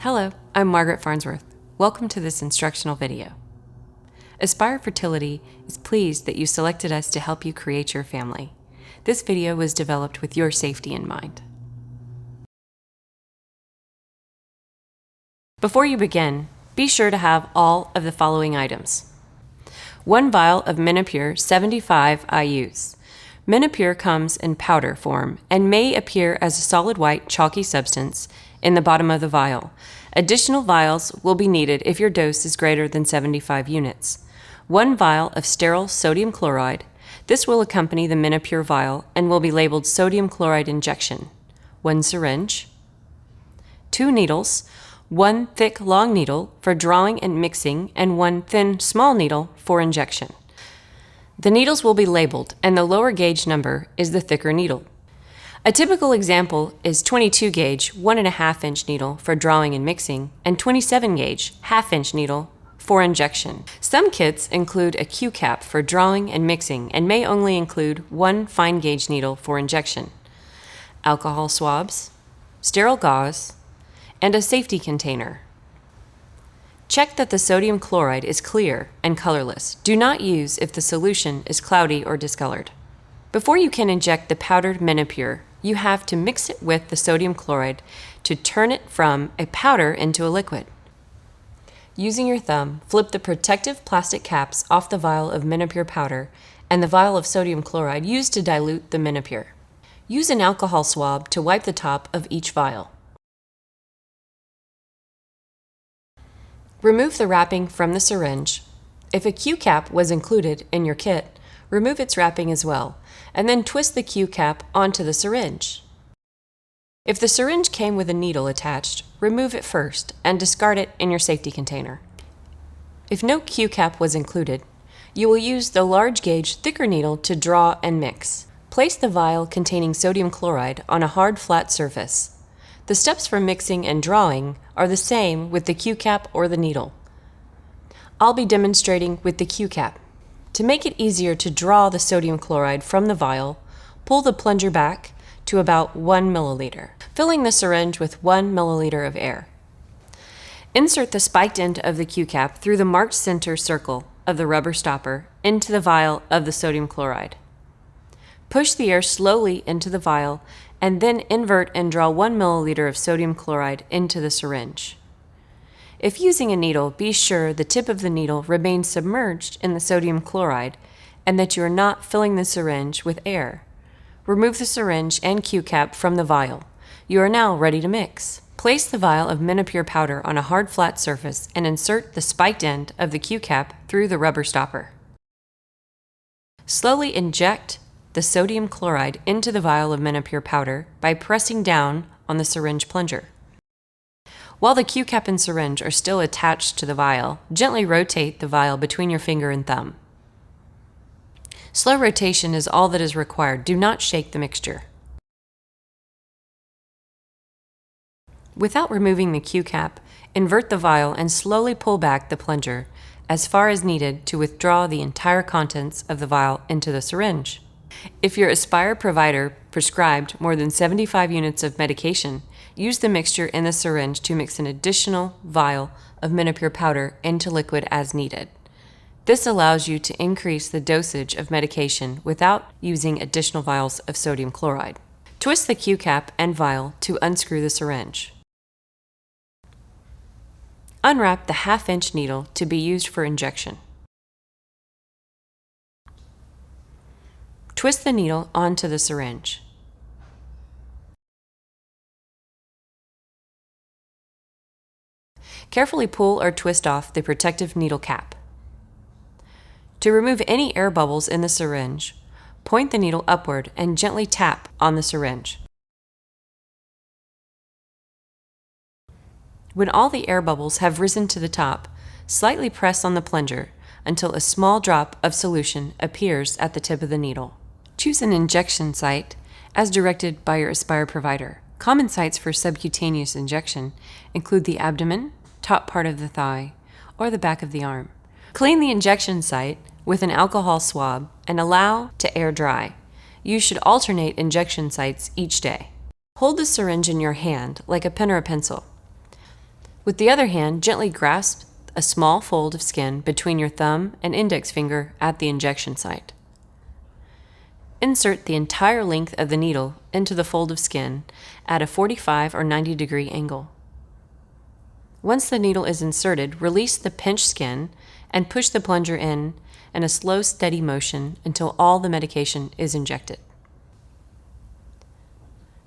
Hello, I'm Margaret Farnsworth. Welcome to this instructional video. Aspire Fertility is pleased that you selected us to help you create your family. This video was developed with your safety in mind. Before you begin, be sure to have all of the following items. 1 vial of Menopur 75 IUs. Menopur comes in powder form and may appear as a solid white chalky substance in the bottom of the vial. Additional vials will be needed if your dose is greater than 75 units. 1 vial of sterile sodium chloride. This will accompany the Menopur vial and will be labeled sodium chloride injection. 1 syringe. 2 needles. 1 thick long needle for drawing and mixing and 1 thin small needle for injection. The needles will be labeled and the lower gauge number is the thicker needle. A typical example is 22 gauge 1.5 inch needle for drawing and mixing and 27 gauge 1/2 inch needle for injection. Some kits include a Q-cap for drawing and mixing and may only include 1 fine gauge needle for injection, alcohol swabs, sterile gauze, and a safety container. Check that the sodium chloride is clear and colorless. Do not use if the solution is cloudy or discolored. Before you can inject the powdered Menopur, you have to mix it with the sodium chloride to turn it from a powder into a liquid. Using your thumb, flip the protective plastic caps off the vial of Menopur powder and the vial of sodium chloride used to dilute the Menopur. Use an alcohol swab to wipe the top of each vial. Remove the wrapping from the syringe. If a Q-cap was included in your kit, remove its wrapping as well, and then twist the Q-cap onto the syringe. If the syringe came with a needle attached, remove it first and discard it in your safety container. If no Q-cap was included, you will use the large gauge thicker needle to draw and mix. Place the vial containing sodium chloride on a hard flat surface. The steps for mixing and drawing are the same with the Q-cap or the needle. I'll be demonstrating with the Q-cap. To make it easier to draw the sodium chloride from the vial, pull the plunger back to about 1 milliliter, filling the syringe with 1 milliliter of air. Insert the spiked end of the Q-cap through the marked center circle of the rubber stopper into the vial of the sodium chloride. Push the air slowly into the vial and then invert and draw 1 milliliter of sodium chloride into the syringe. If using a needle, be sure the tip of the needle remains submerged in the sodium chloride and that you are not filling the syringe with air. Remove the syringe and Q-cap from the vial. You are now ready to mix. Place the vial of Menopur powder on a hard flat surface and insert the spiked end of the Q-cap through the rubber stopper. Slowly inject the sodium chloride into the vial of Menopur powder by pressing down on the syringe plunger. While the Q-cap and syringe are still attached to the vial, gently rotate the vial between your finger and thumb. Slow rotation is all that is required. Do not shake the mixture. Without removing the Q-cap, invert the vial and slowly pull back the plunger as far as needed to withdraw the entire contents of the vial into the syringe. If your Aspire provider prescribed more than 75 units of medication, use the mixture in the syringe to mix an additional vial of Menopur powder into liquid as needed. This allows you to increase the dosage of medication without using additional vials of sodium chloride. Twist the Q-cap and vial to unscrew the syringe. Unwrap the 1/2 inch needle to be used for injection. Twist the needle onto the syringe. Carefully pull or twist off the protective needle cap. To remove any air bubbles in the syringe, point the needle upward and gently tap on the syringe. When all the air bubbles have risen to the top, slightly press on the plunger until a small drop of solution appears at the tip of the needle. Choose an injection site as directed by your Aspire provider. Common sites for subcutaneous injection include the abdomen, top part of the thigh, or the back of the arm. Clean the injection site with an alcohol swab and allow to air dry. You should alternate injection sites each day. Hold the syringe in your hand like a pen or a pencil. With the other hand, gently grasp a small fold of skin between your thumb and index finger at the injection site. Insert the entire length of the needle into the fold of skin at a 45 or 90-degree angle. Once the needle is inserted, release the pinched skin and push the plunger in a slow, steady motion until all the medication is injected.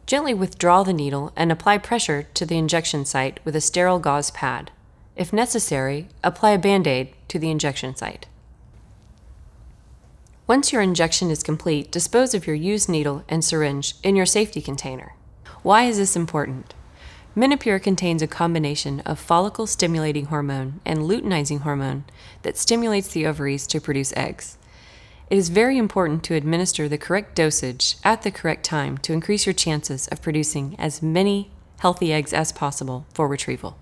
Gently withdraw the needle and apply pressure to the injection site with a sterile gauze pad. If necessary, apply a Band-Aid to the injection site. Once your injection is complete, dispose of your used needle and syringe in your safety container. Why is this important? Menopur contains a combination of follicle-stimulating hormone and luteinizing hormone that stimulates the ovaries to produce eggs. It is very important to administer the correct dosage at the correct time to increase your chances of producing as many healthy eggs as possible for retrieval.